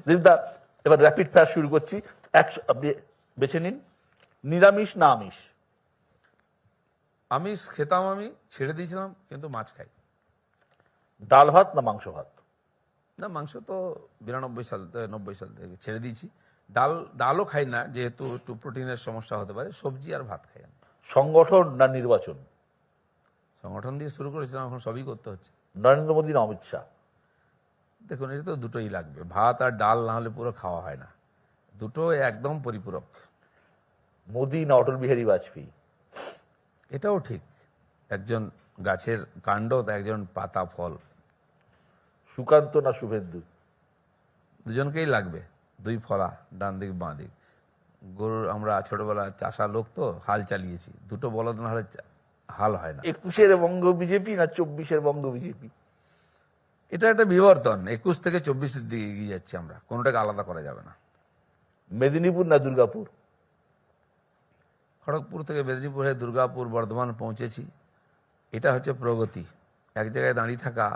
দিলীপদা, এবার rapid fire শুরু করছি। আপনি বেছে নিন, নিরামিষ না আমিষ? আমিষ খেতাম, আমি ছেড়ে দিয়েছিলাম, কিন্তু মাছ খাই। ডাল ভাত না মাংস ভাত? না, মাংস তো 90 সাল থেকে ছেড়ে দিয়েছি। ডালও খাই না, যেহেতু একটু প্রোটিনের সমস্যা হতে পারে। সবজি আর ভাত খাই আমি। সংগঠন না নির্বাচন? সংগঠন দিয়ে শুরু করেছিলাম, এখন সবই করতে হচ্ছে। নরেন্দ্র মোদী না অমিত শাহ? দেখুন, এটা তো দুটোই লাগবে, ভাত আর ডাল না হলে পুরো খাওয়া হয় না। দুটো একদম পরিপূরক। মোদী না অটল বিহারী বাজপেয়ী? এটাও ঠিক, একজন গাছের কাণ্ড, একজন পাতা ফল। সুকান্ত না শুভেন্দু? দুজনকেই লাগবে, দুই ফলা, ডান দিক বাঁ দিক। গরুর আমরা ছোটবেলা চাষা লোক তো হাল চালিয়েছি, দুটো বলদ না হলে হাল হয় না। 21-এর বঙ্গ বিজেপি না 24-এর বঙ্গ বিজেপি? এটা একটা বিবর্তন, 21 থেকে 24-এর দিকে এগিয়ে যাচ্ছি আমরা, কোনোটাকে আলাদা করা যাবে না। মেদিনীপুর না দুর্গাপুর? খড়গপুর থেকে মেদিনীপুর হয়ে দুর্গাপুর বর্ধমান পৌঁছেছি, এটা হচ্ছে প্রগতি। এক জায়গায় দাঁড়িয়ে থাকা,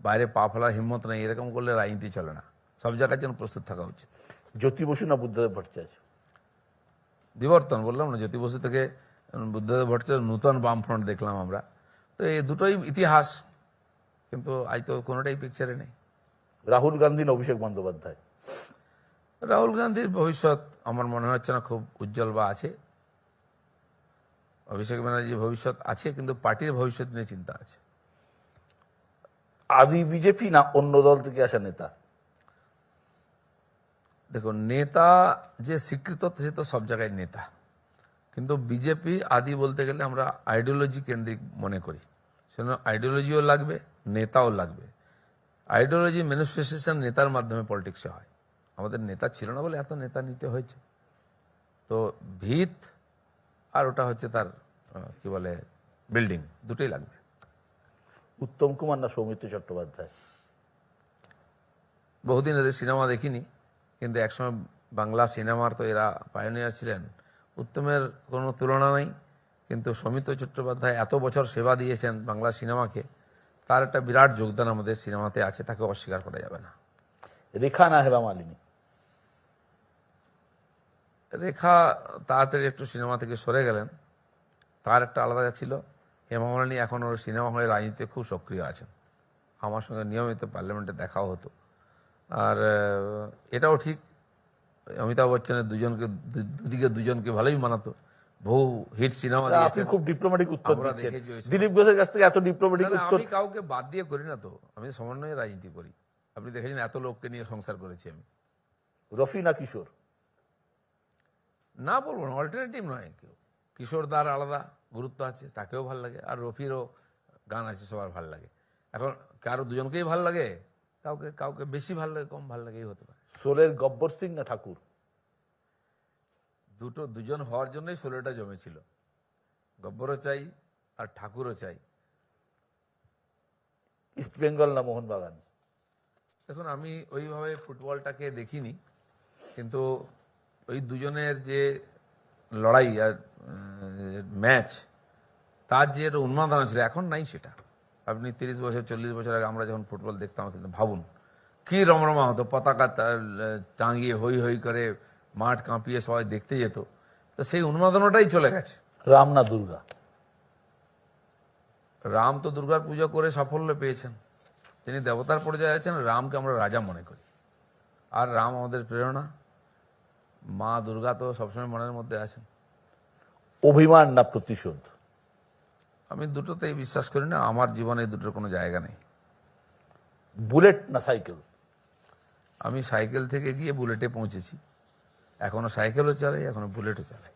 বাইরে পা ফেলার হিম্মত নেই, এরকম করলে রাজনীতি চলে না। সব জায়গার জন্য প্রস্তুত থাকা উচিত। জ্যোতি বসু না বুদ্ধদেব ভট্টাচার্য? বিবর্তন বললাম না, জ্যোতি বসু থেকে বুদ্ধদেব ভট্টাচার্য, নূতন বামফ্রন্ট দেখলাম আমরা। তো এই দুটোই ইতিহাস, কিন্তু আজ তো কোনোটাই পিকচারে নেই। রাহুল গান্ধী না অভিষেক বন্দ্যোপাধ্যায়? রাহুল গান্ধীর ভবিষ্যৎ আমার মনে হচ্ছে না খুব উজ্জ্বল বা আছে। অভিষেক ব্যানার্জির ভবিষ্যৎ আছে, কিন্তু পার্টির ভবিষ্যৎ নিয়ে চিন্তা আছে। আদি বিজেপি না অন্য দল থেকে আসা নেতা? দেখুন, নেতা যে স্বীকৃত সে তো সব জায়গায় নেতা, কিন্তু বিজেপি আদি বলতে গেলে আমরা আইডিওলজি কেন্দ্রিক মনে করি। সেজন্য আইডিওলজিও লাগবে, নেতাও লাগবে। আইডিওলজি ম্যানিফেস্টেশন নেতার মাধ্যমে পলিটিক্সে হয়। আমাদের নেতা ছিল না বলে এত নেতা নিতে হয়েছে। তো ভিত আর ওটা হচ্ছে তার কি বলে বিল্ডিং, দুটোই লাগবে। উত্তম কুমার না সৌমিত্র চট্টোপাধ্যায়? বহুদিন এদের সিনেমা দেখিনি, কিন্তু একসময় বাংলা সিনেমার তো এরা পায়োনিয়ার ছিলেন। উত্তমের কোনো তুলনা নেই, কিন্তু সৌমিত্র চট্টোপাধ্যায় এত বছর সেবা দিয়েছেন বাংলা সিনেমাকে, তার একটা বিরাট যোগদান আমাদের সিনেমাতে আছে, তাকে অস্বীকার করা যাবে না। রেখা না হেমা মালিনী? রেখা তাড়াতাড়ি একটু সিনেমা থেকে সরে গেলেন, তার একটা আলাদা ছিল। হেমা মালিনী এখন ওর সিনেমা হয়ে রাজনীতিতে খুব সক্রিয় আছেন, আমার সঙ্গে নিয়মিত পার্লামেন্টে দেখাও হতো। আর এটাও ঠিক, অমিতাভ বচ্চনের দুদিকে দুজনকে ভালোই মানাতো, বহু হিট সিনেমা আপনি দিয়েছেন। খুব ডিপ্লোম্যাটিক উত্তর আমরা দিচ্ছেন দেখেছি ওই দিলীপ ঘোষের কাছ থেকে, এত ডিপ্লোম্যাটিক উত্তর। আমি কাউকে বাদ দিয়ে করি না তো, আমি সমন্বয়ে রাজনীতি করি। আপনি দেখেছেন এত লোককে নিয়ে সংসার করেছি আমি। রফি না কিশোর? না বলবো না, অল্টারনেটিভ নয় কেউ। কিশোর দার আলাদা গুরুত্ব আছে, তাকেও ভাল লাগে, আর রফিরও গান আছে, সবার ভাল লাগে। এখন কারো দুজনকেই ভাল লাগে, কাউকে কাউকে বেশি ভাল লাগে, কম ভাল লাগে, এই হতে পারে। সোলের গব্বর সিং না ঠাকুর? দুজন হওয়ার জন্যই 16টা জমেছিল, গব্বরও চাই আর ঠাকুরও চাই। ইস্ট বেঙ্গল না মোহনবাগান? দেখুন, আমি ওইভাবে ফুটবলটাকে দেখিনি, কিন্তু ওই দুজনের যে লড়াই আর ম্যাচ, তার যে একটা উন্মাদনা ছিল, এখন নাই সেটা। আপনি 30 বছর 40 বছর আগে আমরা যখন ফুটবল দেখতাম, কিন্তু ভাবুন কি রমরমা হতো, পতাকা টাঙিয়ে হই হই করে মাঠ কাঁপিয়ে সবাই দেখতে যেত। তো সেই উন্মাদনাটাই চলে গেছে। রাম না দুর্গা? রাম তো দুর্গার পুজো করে সাফল্য পেয়েছেন, তিনি দেবতার পর্যায়ে আছেন। রামকে আমরা রাজা মনে করি, আর রাম আমাদের প্রেরণা। মা দুর্গা তো সবসময় মনের মধ্যে আছেন। অভিমান না প্রতিশোধ? আমি দুটোতেই বিশ্বাস করি না, আমার জীবনে দুটোর কোনো জায়গা নেই। বুলেট না সাইকেল? আমি সাইকেল থেকে গিয়ে বুলেটে পৌঁছেছি, এখনো সাইকেলও চালাই, এখনো বুলেটও চালাই।